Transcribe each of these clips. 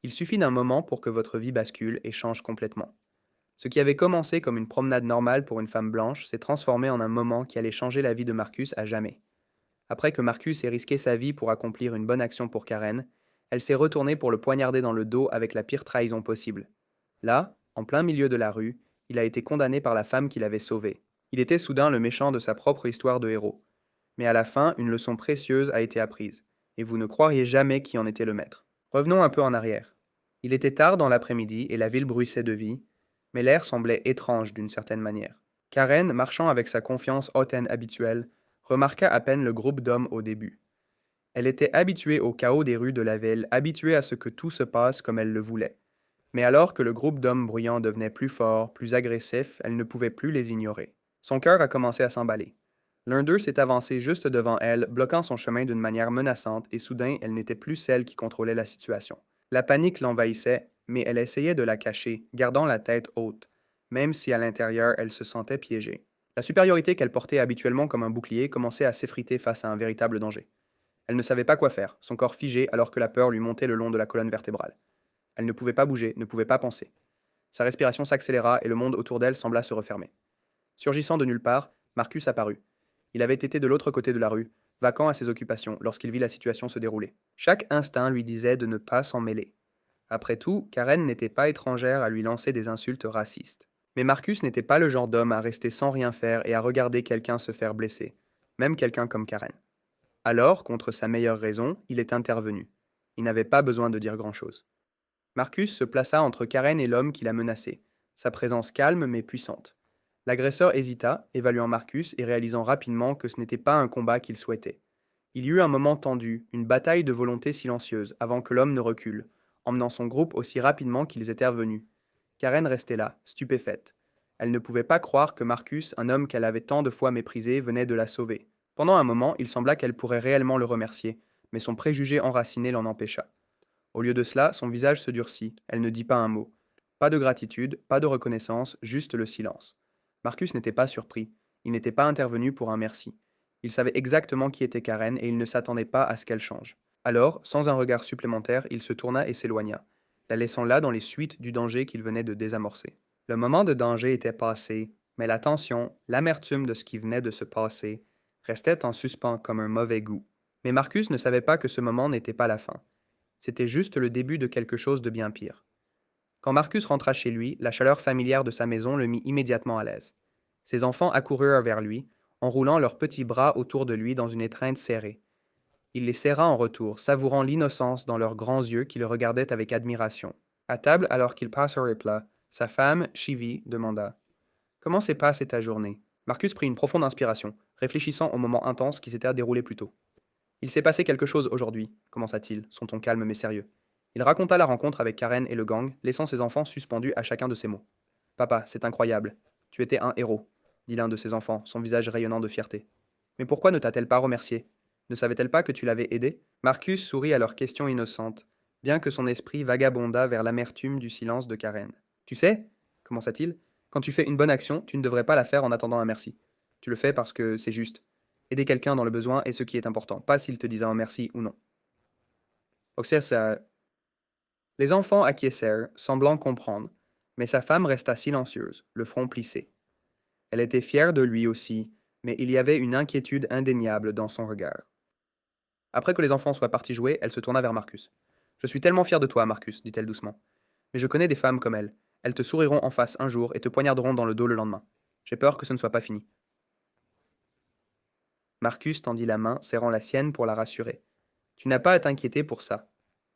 Il suffit d'un moment pour que votre vie bascule et change complètement. Ce qui avait commencé comme une promenade normale pour une femme blanche s'est transformé en un moment qui allait changer la vie de Marcus à jamais. Après que Marcus ait risqué sa vie pour accomplir une bonne action pour Karen, elle s'est retournée pour le poignarder dans le dos avec la pire trahison possible. Là, en plein milieu de la rue, il a été condamné par la femme qui l'avait sauvé. Il était soudain le méchant de sa propre histoire de héros. Mais à la fin, une leçon précieuse a été apprise, et vous ne croiriez jamais qui en était le maître. Revenons un peu en arrière. Il était tard dans l'après-midi et la ville bruissait de vie, mais l'air semblait étrange d'une certaine manière. Karen, marchant avec sa confiance hautaine habituelle, remarqua à peine le groupe d'hommes au début. Elle était habituée au chaos des rues de la ville, habituée à ce que tout se passe comme elle le voulait. Mais alors que le groupe d'hommes bruyants devenait plus fort, plus agressif, elle ne pouvait plus les ignorer. Son cœur a commencé à s'emballer. L'un d'eux s'est avancé juste devant elle, bloquant son chemin d'une manière menaçante, et soudain elle n'était plus celle qui contrôlait la situation. La panique l'envahissait, mais elle essayait de la cacher, gardant la tête haute, même si à l'intérieur elle se sentait piégée. La supériorité qu'elle portait habituellement comme un bouclier commençait à s'effriter face à un véritable danger. Elle ne savait pas quoi faire, son corps figé alors que la peur lui montait le long de la colonne vertébrale. Elle ne pouvait pas bouger, ne pouvait pas penser. Sa respiration s'accéléra et le monde autour d'elle sembla se refermer. Surgissant de nulle part, Marcus apparut. Il avait été de l'autre côté de la rue, vacant à ses occupations, lorsqu'il vit la situation se dérouler. Chaque instinct lui disait de ne pas s'en mêler. Après tout, Karen n'était pas étrangère à lui lancer des insultes racistes. Mais Marcus n'était pas le genre d'homme à rester sans rien faire et à regarder quelqu'un se faire blesser, même quelqu'un comme Karen. Alors, contre sa meilleure raison, il est intervenu. Il n'avait pas besoin de dire grand-chose. Marcus se plaça entre Karen et l'homme qui la menaçait, sa présence calme mais puissante. L'agresseur hésita, évaluant Marcus et réalisant rapidement que ce n'était pas un combat qu'il souhaitait. Il y eut un moment tendu, une bataille de volonté silencieuse, avant que l'homme ne recule, emmenant son groupe aussi rapidement qu'ils étaient revenus. Karen restait là, stupéfaite. Elle ne pouvait pas croire que Marcus, un homme qu'elle avait tant de fois méprisé, venait de la sauver. Pendant un moment, il sembla qu'elle pourrait réellement le remercier, mais son préjugé enraciné l'en empêcha. Au lieu de cela, son visage se durcit, elle ne dit pas un mot. Pas de gratitude, pas de reconnaissance, juste le silence. Marcus n'était pas surpris, il n'était pas intervenu pour un merci. Il savait exactement qui était Karen et il ne s'attendait pas à ce qu'elle change. Alors, sans un regard supplémentaire, il se tourna et s'éloigna, la laissant là dans les suites du danger qu'il venait de désamorcer. Le moment de danger était passé, mais la tension, l'amertume de ce qui venait de se passer, restait en suspens comme un mauvais goût. Mais Marcus ne savait pas que ce moment n'était pas la fin. C'était juste le début de quelque chose de bien pire. Quand Marcus rentra chez lui, la chaleur familière de sa maison le mit immédiatement à l'aise. Ses enfants accoururent vers lui, enroulant leurs petits bras autour de lui dans une étreinte serrée. Il les serra en retour, savourant l'innocence dans leurs grands yeux qui le regardaient avec admiration. À table, alors qu'il passait les plats, sa femme, Chivy, demanda: Comment s'est passée ta journée? Marcus prit une profonde inspiration, réfléchissant au moment intense qui s'était déroulé plus tôt. Il s'est passé quelque chose aujourd'hui, commença-t-il, son ton calme mais sérieux. Il raconta la rencontre avec Karen et le gang, laissant ses enfants suspendus à chacun de ses mots. Papa, c'est incroyable. Tu étais un héros, dit l'un de ses enfants, son visage rayonnant de fierté. Mais pourquoi ne t'a-t-elle pas remercié? Ne savait-elle pas que tu l'avais aidé? Marcus sourit à leurs questions innocentes, bien que son esprit vagabondât vers l'amertume du silence de Karen. Tu sais, commença-t-il, quand tu fais une bonne action, tu ne devrais pas la faire en attendant un merci. Tu le fais parce que c'est juste. Aider quelqu'un dans le besoin est ce qui est important, pas s'il te disait un merci ou non. Oxer, les enfants acquiescèrent, semblant comprendre, mais sa femme resta silencieuse, le front plissé. Elle était fière de lui aussi, mais il y avait une inquiétude indéniable dans son regard. Après que les enfants soient partis jouer, elle se tourna vers Marcus. Je suis tellement fière de toi, Marcus, dit-elle doucement. Mais je connais des femmes comme elle. Elles te souriront en face un jour et te poignarderont dans le dos le lendemain. J'ai peur que ce ne soit pas fini. Marcus tendit la main, serrant la sienne pour la rassurer. Tu n'as pas à t'inquiéter pour ça,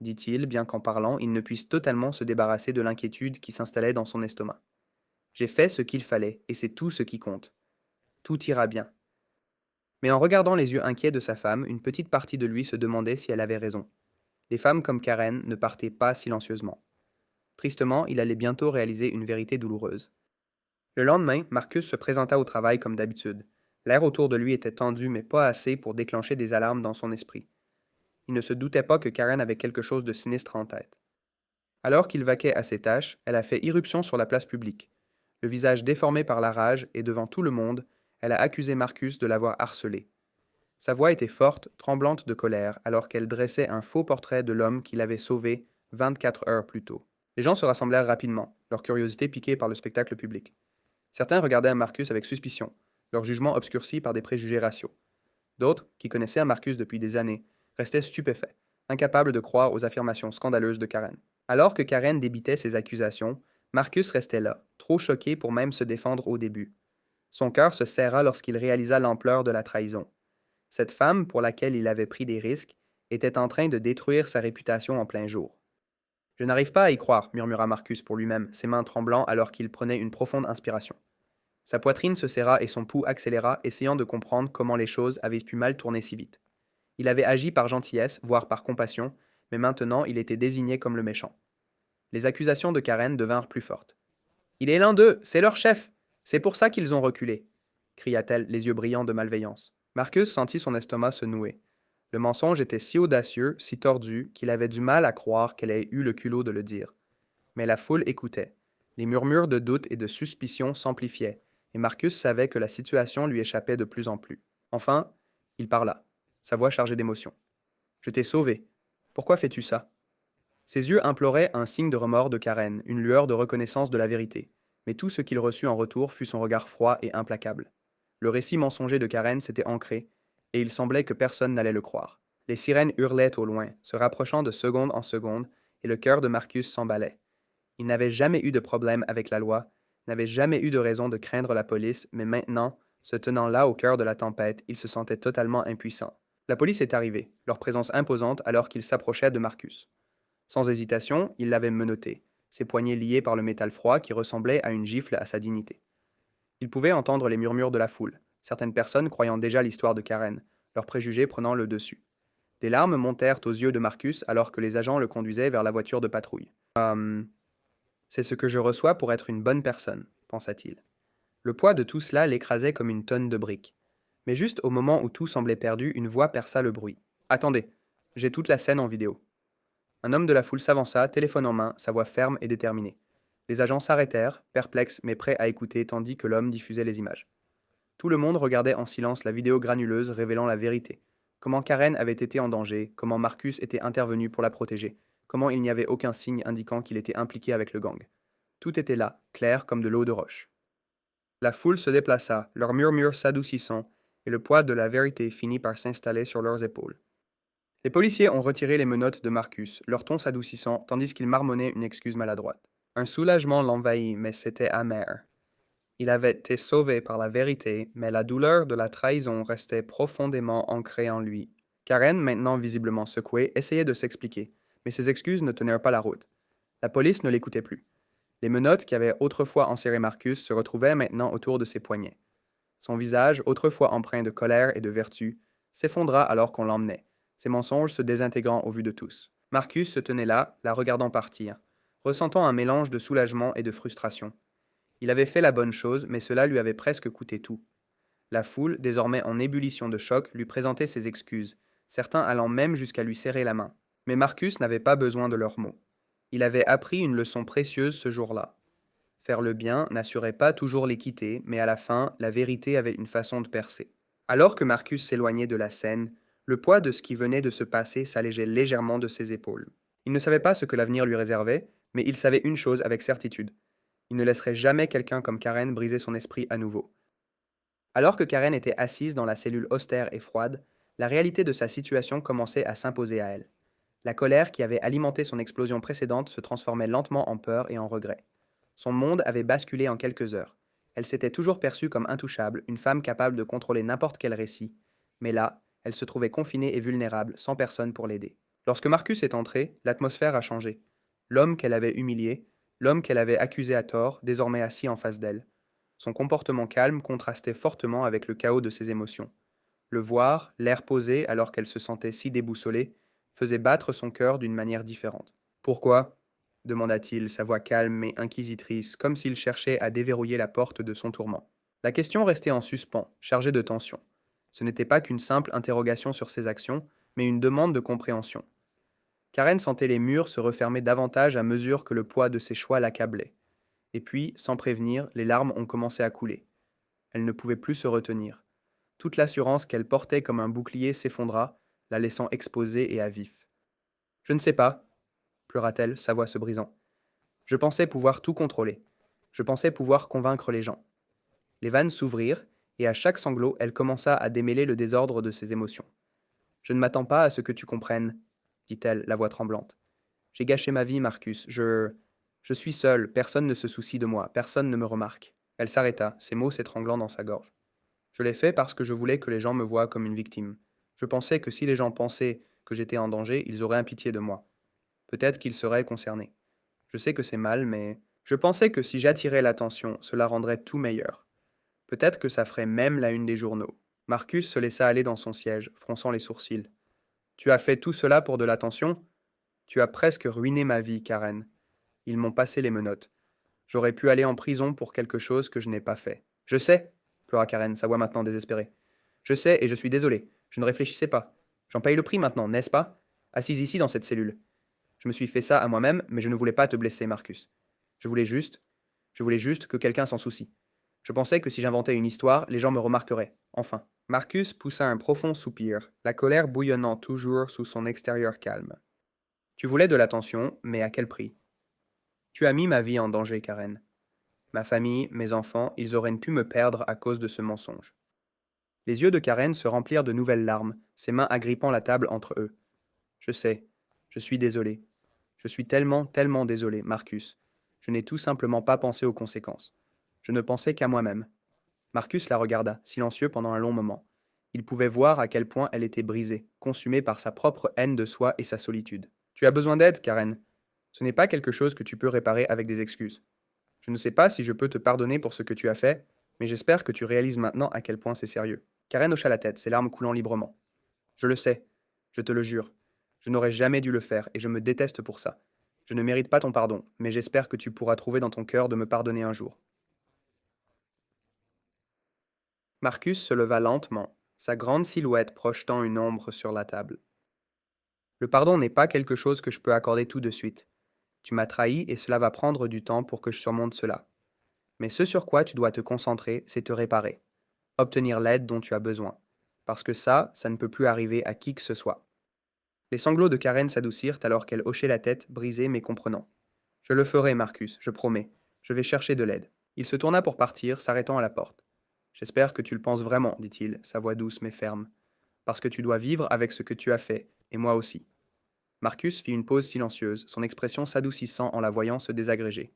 dit-il, bien qu'en parlant, il ne puisse totalement se débarrasser de l'inquiétude qui s'installait dans son estomac. J'ai fait ce qu'il fallait, et c'est tout ce qui compte. Tout ira bien. Mais en regardant les yeux inquiets de sa femme, une petite partie de lui se demandait si elle avait raison. Les femmes comme Karen ne partaient pas silencieusement. Tristement, il allait bientôt réaliser une vérité douloureuse. Le lendemain, Marcus se présenta au travail comme d'habitude. L'air autour de lui était tendu, mais pas assez pour déclencher des alarmes dans son esprit. Il ne se doutait pas que Karen avait quelque chose de sinistre en tête. Alors qu'il vaquait à ses tâches, elle a fait irruption sur la place publique. Le visage déformé par la rage, et devant tout le monde, elle a accusé Marcus de l'avoir harcelé. Sa voix était forte, tremblante de colère, alors qu'elle dressait un faux portrait de l'homme qui l'avait sauvé 24 heures plus tôt. Les gens se rassemblèrent rapidement, leur curiosité piquée par le spectacle public. Certains regardaient Marcus avec suspicion, leur jugement obscurci par des préjugés raciaux. D'autres, qui connaissaient Marcus depuis des années, restaient stupéfaits, incapables de croire aux affirmations scandaleuses de Karen. Alors que Karen débitait ses accusations, Marcus restait là, trop choqué pour même se défendre au début. Son cœur se serra lorsqu'il réalisa l'ampleur de la trahison. Cette femme, pour laquelle il avait pris des risques, était en train de détruire sa réputation en plein jour. Je n'arrive pas à y croire, murmura Marcus pour lui-même, ses mains tremblant alors qu'il prenait une profonde inspiration. Sa poitrine se serra et son pouls accéléra, essayant de comprendre comment les choses avaient pu mal tourner si vite. Il avait agi par gentillesse, voire par compassion, mais maintenant il était désigné comme le méchant. Les accusations de Karen devinrent plus fortes. Il est l'un d'eux, c'est leur chef. C'est pour ça qu'ils ont reculé, cria-t-elle, les yeux brillants de malveillance. Marcus sentit son estomac se nouer. Le mensonge était si audacieux, si tordu, qu'il avait du mal à croire qu'elle ait eu le culot de le dire. Mais la foule écoutait. Les murmures de doute et de suspicion s'amplifiaient, et Marcus savait que la situation lui échappait de plus en plus. Enfin, il parla, sa voix chargée d'émotion. Je t'ai sauvé. Pourquoi fais-tu ça? Ses yeux imploraient un signe de remords de Karen, une lueur de reconnaissance de la vérité. Mais tout ce qu'il reçut en retour fut son regard froid et implacable. Le récit mensonger de Karen s'était ancré, et il semblait que personne n'allait le croire. Les sirènes hurlaient au loin, se rapprochant de seconde en seconde, et le cœur de Marcus s'emballait. Il n'avait jamais eu de problème avec la loi, n'avait jamais eu de raison de craindre la police, mais maintenant, se tenant là au cœur de la tempête, il se sentait totalement impuissant. La police est arrivée, leur présence imposante alors qu'il s'approchait de Marcus. Sans hésitation, il l'avait menotté, ses poignets liés par le métal froid qui ressemblait à une gifle à sa dignité. Il pouvait entendre les murmures de la foule, certaines personnes croyant déjà l'histoire de Karen, leurs préjugés prenant le dessus. Des larmes montèrent aux yeux de Marcus alors que les agents le conduisaient vers la voiture de patrouille. C'est ce que je reçois pour être une bonne personne, pensa-t-il. Le poids de tout cela l'écrasait comme une tonne de briques. Mais juste au moment où tout semblait perdu, une voix perça le bruit. Attendez, j'ai toute la scène en vidéo. Un homme de la foule s'avança, téléphone en main, sa voix ferme et déterminée. Les agents s'arrêtèrent, perplexes mais prêts à écouter tandis que l'homme diffusait les images. Tout le monde regardait en silence la vidéo granuleuse révélant la vérité. Comment Karen avait été en danger, comment Marcus était intervenu pour la protéger, comment il n'y avait aucun signe indiquant qu'il était impliqué avec le gang. Tout était là, clair comme de l'eau de roche. La foule se déplaça, leurs murmures s'adoucissant, et le poids de la vérité finit par s'installer sur leurs épaules. Les policiers ont retiré les menottes de Marcus, leur ton s'adoucissant, tandis qu'il marmonnait une excuse maladroite. Un soulagement l'envahit, mais c'était amer. Il avait été sauvé par la vérité, mais la douleur de la trahison restait profondément ancrée en lui. Karen, maintenant visiblement secouée, essayait de s'expliquer, mais ses excuses ne tenaient pas la route. La police ne l'écoutait plus. Les menottes qui avaient autrefois enserré Marcus se retrouvaient maintenant autour de ses poignets. Son visage, autrefois empreint de colère et de vertu, s'effondra alors qu'on l'emmenait, ses mensonges se désintégrant au vu de tous. Marcus se tenait là, la regardant partir, ressentant un mélange de soulagement et de frustration. Il avait fait la bonne chose, mais cela lui avait presque coûté tout. La foule, désormais en ébullition de choc, lui présentait ses excuses, certains allant même jusqu'à lui serrer la main. Mais Marcus n'avait pas besoin de leurs mots. Il avait appris une leçon précieuse ce jour-là. Faire le bien n'assurait pas toujours l'équité, mais à la fin, la vérité avait une façon de percer. Alors que Marcus s'éloignait de la scène, le poids de ce qui venait de se passer s'allégeait légèrement de ses épaules. Il ne savait pas ce que l'avenir lui réservait, mais il savait une chose avec certitude. Il ne laisserait jamais quelqu'un comme Karen briser son esprit à nouveau. Alors que Karen était assise dans la cellule austère et froide, la réalité de sa situation commençait à s'imposer à elle. La colère qui avait alimenté son explosion précédente se transformait lentement en peur et en regret. Son monde avait basculé en quelques heures. Elle s'était toujours perçue comme intouchable, une femme capable de contrôler n'importe quel récit. Mais là, elle se trouvait confinée et vulnérable, sans personne pour l'aider. Lorsque Marcus est entré, l'atmosphère a changé. L'homme qu'elle avait humilié, l'homme qu'elle avait accusé à tort, désormais assis en face d'elle. Son comportement calme contrastait fortement avec le chaos de ses émotions. Le voir, l'air posé alors qu'elle se sentait si déboussolée, faisait battre son cœur d'une manière différente. Pourquoi demanda-t-il, sa voix calme mais inquisitrice, comme s'il cherchait à déverrouiller la porte de son tourment. La question restait en suspens, chargée de tension. Ce n'était pas qu'une simple interrogation sur ses actions, mais une demande de compréhension. Karen sentait les murs se refermer davantage à mesure que le poids de ses choix l'accablait. Et puis, sans prévenir, les larmes ont commencé à couler. Elle ne pouvait plus se retenir. Toute l'assurance qu'elle portait comme un bouclier s'effondra, la laissant exposée et à vif. Je ne sais pas, pleura-t-elle, sa voix se brisant. Je pensais pouvoir tout contrôler. Je pensais pouvoir convaincre les gens. Les vannes s'ouvrirent, et à chaque sanglot, elle commença à démêler le désordre de ses émotions. Je ne m'attends pas à ce que tu comprennes, dit-elle, la voix tremblante. J'ai gâché ma vie, Marcus. Je suis seule, personne ne se soucie de moi, personne ne me remarque. Elle s'arrêta, ses mots s'étranglant dans sa gorge. Je l'ai fait parce que je voulais que les gens me voient comme une victime. Je pensais que si les gens pensaient que j'étais en danger, ils auraient un pitié de moi. Peut-être qu'ils seraient concernés. Je sais que c'est mal, mais je pensais que si j'attirais l'attention, cela rendrait tout meilleur. Peut-être que ça ferait même la une des journaux. Marcus se laissa aller dans son siège, fronçant les sourcils. Tu as fait tout cela pour de l'attention? Tu as presque ruiné ma vie, Karen. Ils m'ont passé les menottes. J'aurais pu aller en prison pour quelque chose que je n'ai pas fait. Je sais, pleura Karen, sa voix maintenant désespérée. Je sais et je suis désolé. Je ne réfléchissais pas. J'en paye le prix maintenant, n'est-ce pas? Assise ici dans cette cellule. Je me suis fait ça à moi-même, mais je ne voulais pas te blesser, Marcus. Je voulais juste. Je voulais juste que quelqu'un s'en soucie. Je pensais que si j'inventais une histoire, les gens me remarqueraient. Enfin. Marcus poussa un profond soupir, la colère bouillonnant toujours sous son extérieur calme. Tu voulais de l'attention, mais à quel prix? Tu as mis ma vie en danger, Karen. Ma famille, mes enfants, ils auraient pu me perdre à cause de ce mensonge. Les yeux de Karen se remplirent de nouvelles larmes, ses mains agrippant la table entre eux. Je sais. Je suis désolé. Je suis tellement, tellement désolé, Marcus. Je n'ai tout simplement pas pensé aux conséquences. Je ne pensais qu'à moi-même. Marcus la regarda, silencieux pendant un long moment. Il pouvait voir à quel point elle était brisée, consumée par sa propre haine de soi et sa solitude. Tu as besoin d'aide, Karen. Ce n'est pas quelque chose que tu peux réparer avec des excuses. Je ne sais pas si je peux te pardonner pour ce que tu as fait, mais j'espère que tu réalises maintenant à quel point c'est sérieux. Karen hocha la tête, ses larmes coulant librement. Je le sais, je te le jure. Je n'aurais jamais dû le faire et je me déteste pour ça. Je ne mérite pas ton pardon, mais j'espère que tu pourras trouver dans ton cœur de me pardonner un jour. Marcus se leva lentement, sa grande silhouette projetant une ombre sur la table. Le pardon n'est pas quelque chose que je peux accorder tout de suite. Tu m'as trahi et cela va prendre du temps pour que je surmonte cela. Mais ce sur quoi tu dois te concentrer, c'est te réparer. Obtenir l'aide dont tu as besoin. Parce que ça ne peut plus arriver à qui que ce soit. Les sanglots de Karen s'adoucirent alors qu'elle hochait la tête, brisée mais comprenant. Je le ferai, Marcus, je promets. Je vais chercher de l'aide. Il se tourna pour partir, s'arrêtant à la porte. J'espère que tu le penses vraiment, dit-il, sa voix douce mais ferme. Parce que tu dois vivre avec ce que tu as fait, et moi aussi. Marcus fit une pause silencieuse, son expression s'adoucissant en la voyant se désagréger.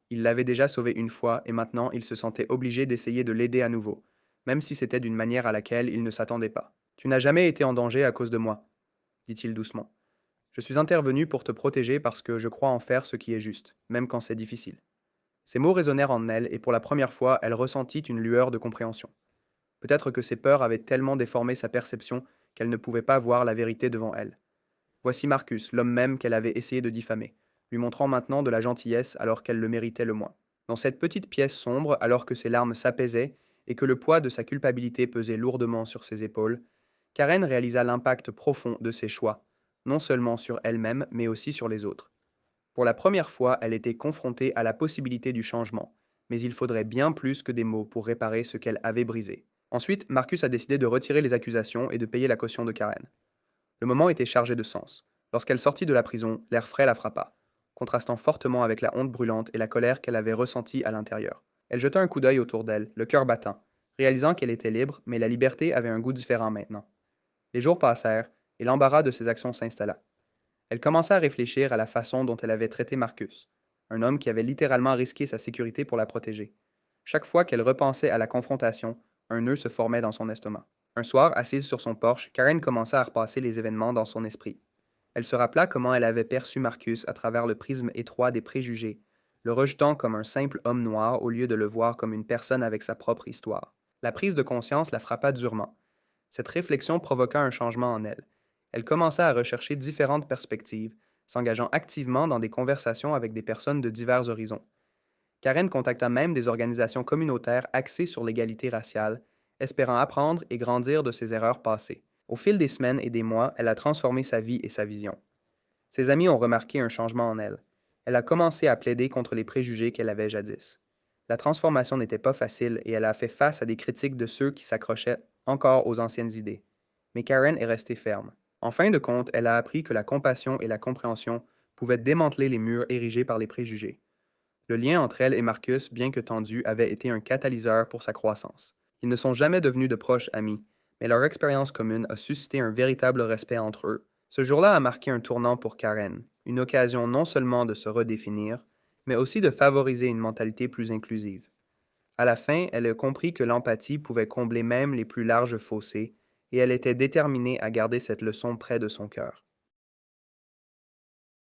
Il l'avait déjà sauvée une fois, et maintenant il se sentait obligé d'essayer de l'aider à nouveau, même si c'était d'une manière à laquelle il ne s'attendait pas. Tu n'as jamais été en danger à cause de moi, dit-il doucement. Je suis intervenu pour te protéger parce que je crois en faire ce qui est juste, même quand c'est difficile. Ces mots résonnèrent en elle, et pour la première fois, elle ressentit une lueur de compréhension. Peut-être que ses peurs avaient tellement déformé sa perception qu'elle ne pouvait pas voir la vérité devant elle. Voici Marcus, l'homme même qu'elle avait essayé de diffamer, lui montrant maintenant de la gentillesse alors qu'elle le méritait le moins. Dans cette petite pièce sombre, alors que ses larmes s'apaisaient et que le poids de sa culpabilité pesait lourdement sur ses épaules, Karen réalisa l'impact profond de ses choix, non seulement sur elle-même, mais aussi sur les autres. Pour la première fois, elle était confrontée à la possibilité du changement, mais il faudrait bien plus que des mots pour réparer ce qu'elle avait brisé. Ensuite, Marcus a décidé de retirer les accusations et de payer la caution de Karen. Le moment était chargé de sens. Lorsqu'elle sortit de la prison, l'air frais la frappa, contrastant fortement avec la honte brûlante et la colère qu'elle avait ressentie à l'intérieur. Elle jeta un coup d'œil autour d'elle, le cœur battant, réalisant qu'elle était libre, mais la liberté avait un goût différent maintenant. Les jours passèrent, et l'embarras de ses actions s'installa. Elle commença à réfléchir à la façon dont elle avait traité Marcus, un homme qui avait littéralement risqué sa sécurité pour la protéger. Chaque fois qu'elle repensait à la confrontation, un nœud se formait dans son estomac. Un soir, assise sur son porche, Karen commença à repasser les événements dans son esprit. Elle se rappela comment elle avait perçu Marcus à travers le prisme étroit des préjugés, le rejetant comme un simple homme noir au lieu de le voir comme une personne avec sa propre histoire. La prise de conscience la frappa durement. Cette réflexion provoqua un changement en elle. Elle commença à rechercher différentes perspectives, s'engageant activement dans des conversations avec des personnes de divers horizons. Karen contacta même des organisations communautaires axées sur l'égalité raciale, espérant apprendre et grandir de ses erreurs passées. Au fil des semaines et des mois, elle a transformé sa vie et sa vision. Ses amis ont remarqué un changement en elle. Elle a commencé à plaider contre les préjugés qu'elle avait jadis. La transformation n'était pas facile et elle a fait face à des critiques de ceux qui s'accrochaient encore aux anciennes idées. Mais Karen est restée ferme. En fin de compte, elle a appris que la compassion et la compréhension pouvait démanteler les murs érigés par les préjugés. Le lien entre elle et Marcus, bien que tendu, avait été un catalyseur pour sa croissance. Ils ne sont jamais devenus de proches amis, mais leur expérience commune a suscité un véritable respect entre eux. Ce jour-là a marqué un tournant pour Karen, une occasion non seulement de se redéfinir, mais aussi de favoriser une mentalité plus inclusive. À la fin, elle a compris que l'empathie pouvait combler même les plus larges fossés, et elle était déterminée à garder cette leçon près de son cœur.